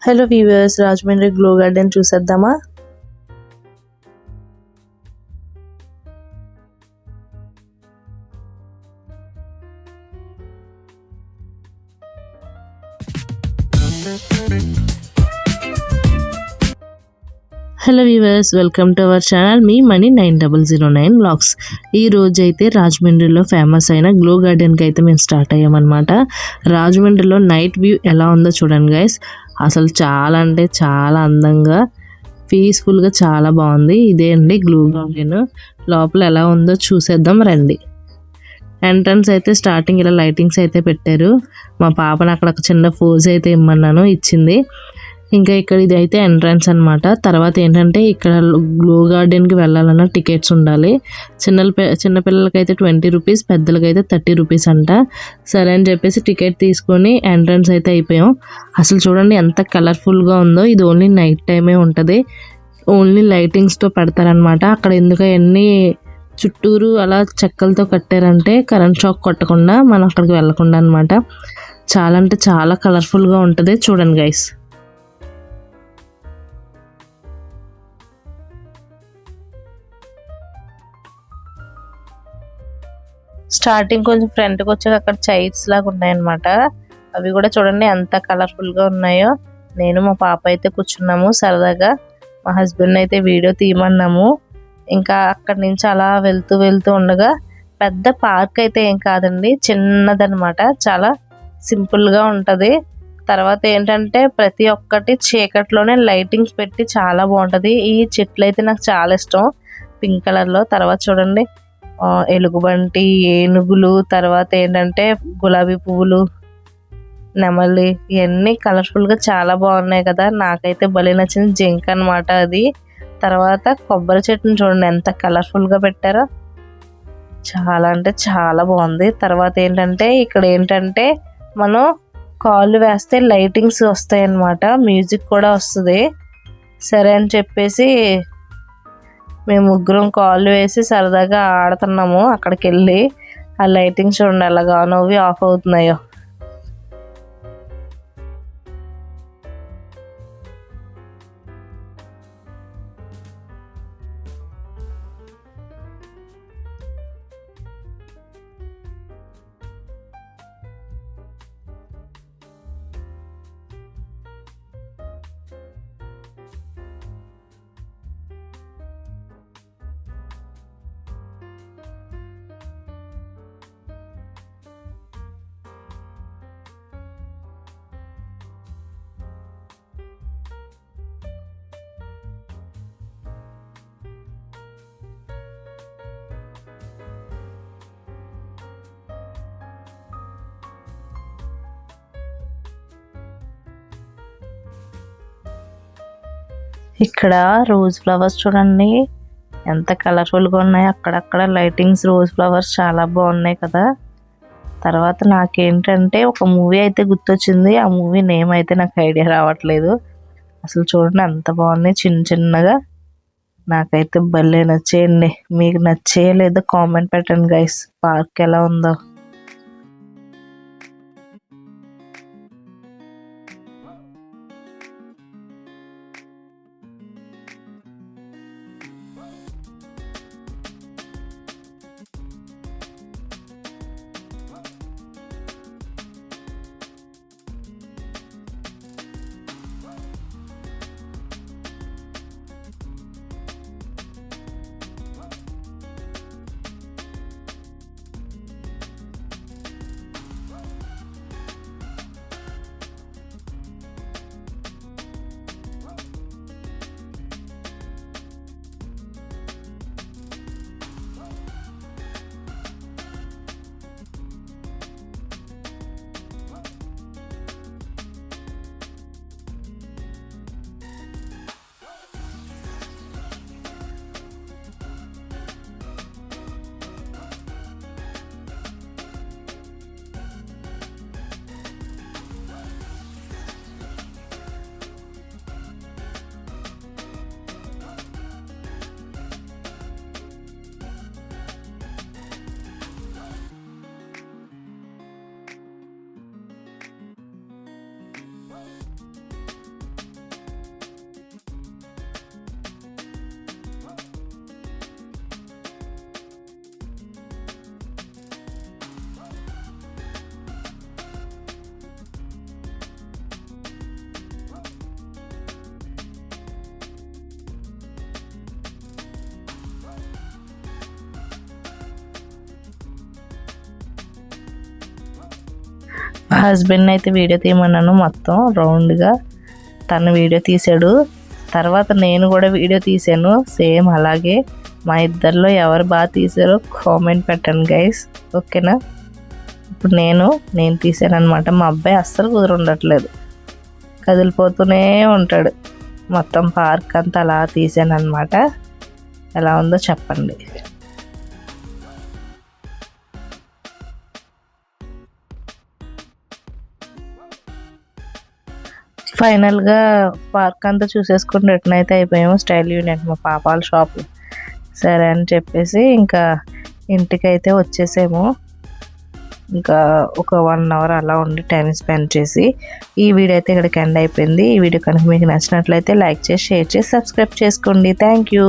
Hello viewers, Rajahmundry glow garden చూసేద్దామా? Hello viewers, welcome to our channel మీ money 9009 vlogs. ఈ రోజు అయితే రాజమండ్రిలో ఫేమస్ అయిన గ్లో గార్డెన్కి అయితే మేము స్టార్ట్ అయ్యామన్నమాట. రాజమండ్రిలో నైట్ వ్యూ ఎలా ఉందో చూడండి గైస్. అసలు చాలా అంటే చాలా అందంగా పీస్ఫుల్గా చాలా బాగుంది. ఇదే అండి గ్లో గార్డెన్. లోపల ఎలా ఉందో చూసేద్దాం రండి. ఎంట్రన్స్ అయితే స్టార్టింగ్ ఇలా లైటింగ్స్ అయితే పెట్టారు. మా పాపను అక్కడ ఒక చిన్న పోజ్ అయితే ఇమ్మన్నాను, ఇచ్చింది. ఇంకా ఇక్కడ ఇది అయితే ఎంట్రన్స్ అనమాట. తర్వాత ఏంటంటే ఇక్కడ గ్లో గార్డెన్కి వెళ్ళాలన్నా టికెట్స్ ఉండాలి. చిన్నపిల్లలకైతే 20 రూపీస్, పెద్దలకైతే 30 రూపీస్ అంట. సరే అని చెప్పేసి టికెట్ తీసుకొని ఎంట్రన్స్ అయితే అయిపోయాం. అసలు చూడండి ఎంత కలర్ఫుల్గా ఉందో. ఇది ఓన్లీ నైట్ టైమే ఉంటుంది. ఓన్లీ లైటింగ్స్తో పెడతారనమాట. అక్కడ ఎందుకు అవన్నీ చుట్టూరు అలా చెక్కలతో కట్టారంటే కరెంట్ షాక్ కొట్టకుండా మనం అక్కడికి వెళ్ళకుండా అనమాట. చాలా అంటే చాలా కలర్ఫుల్గా ఉంటుంది. చూడండి గైస్. స్టార్టింగ్ కొంచెం ఫ్రంట్కి వచ్చాక అక్కడ చైర్స్ లాగా ఉన్నాయన్నమాట. అవి కూడా చూడండి ఎంత కలర్ఫుల్గా ఉన్నాయో. నేను మా పాప అయితే కూర్చున్నాము సరదాగా. మా హస్బెండ్ అయితే వీడియో తీయమన్నాము. ఇంకా అక్కడి నుంచి అలా వెళ్తూ ఉండగా పెద్ద పార్క్ అయితే ఏం కాదండి, చిన్నదనమాట. చాలా సింపుల్గా ఉంటుంది. తర్వాత ఏంటంటే ప్రతి ఒక్కటి చీకట్లోనే లైటింగ్స్ పెట్టి చాలా బాగుంటుంది. ఈ చెట్లు అయితే నాకు చాలా ఇష్టం, పింక్ కలర్లో. తర్వాత చూడండి ఎలుగుబంటి, ఏనుగులు, తర్వాత ఏంటంటే గులాబీ పువ్వులు, నెమలి, ఇవన్నీ కలర్ఫుల్గా చాలా బాగున్నాయి కదా. నాకైతే భలే నచ్చింది. జింక అనమాట అది. తర్వాత కొబ్బరి చెట్టును చూడండి ఎంత కలర్ఫుల్గా పెట్టారో. చాలా అంటే చాలా బాగుంది. తర్వాత ఏంటంటే ఇక్కడ ఏంటంటే మనం కాళ్ళు వేస్తే లైటింగ్స్ వస్తాయి అన్నమాట, మ్యూజిక్ కూడా వస్తుంది. సరే అని చెప్పేసి మేము ముగ్గురం కాళ్ళు వేసి సరదాగా ఆడుతున్నాము. అక్కడికి వెళ్ళి ఆ లైటింగ్స్ చూడండి అలాగా ఆన్ అవి ఆఫ్ అవుతున్నాయో. ఇక్కడ రోజ్ ఫ్లవర్స్ చూడండి ఎంత కలర్ఫుల్గా ఉన్నాయి. అక్కడక్కడ లైటింగ్స్, రోజ్ ఫ్లవర్స్ చాలా బాగున్నాయి కదా. తర్వాత నాకేంటంటే ఒక మూవీ అయితే గుర్తొచ్చింది. ఆ మూవీ నేమ్ అయితే నాకు ఐడియా రావట్లేదు. అసలు చూడండి ఎంత బాగున్నాయి చిన్నగా. నాకైతే భలే నచ్చేయండి. మీకు నచ్చేయలేదో కామెంట్ పెట్టండి గైస్. పార్క్ ఎలా ఉందో. మా హస్బెండ్ అయితే వీడియో తీయమన్నాను, మొత్తం రౌండ్గా తను వీడియో తీసాడు. తర్వాత నేను కూడా వీడియో తీసాను సేమ్ అలాగే. మా ఇద్దరిలో ఎవరు బాగా తీసారో కామెంట్ పెట్టండి గైస్, ఓకేనా. ఇప్పుడు నేను తీసాను అనమాట. మా అబ్బాయి అస్సలు కుదురుండట్లేదు, కదిలిపోతూనే ఉంటాడు. మొత్తం పార్క్ అంతా అలా తీసాను అనమాట. ఎలా ఉందో చెప్పండి. ఫైనల్గా పార్క్ అంతా చూసేసుకుని రిటర్న్ అయితే అయిపోయాము. స్టైల్ యూనిట్ మా పాప వాళ్ళ షాప్. సరే అని చెప్పేసి ఇంకా ఇంటికైతే వచ్చేసాము. ఇంకా ఒక 1 అవర్ అలా ఉండి టైం స్పెండ్ చేసి ఈ వీడియో అయితే ఇక్కడికి ఎండ్ అయిపోయింది. ఈ వీడియో కనుక మీకు నచ్చినట్లయితే లైక్ చేసి, షేర్ చేసి, సబ్స్క్రైబ్ చేసుకోండి. Thank you.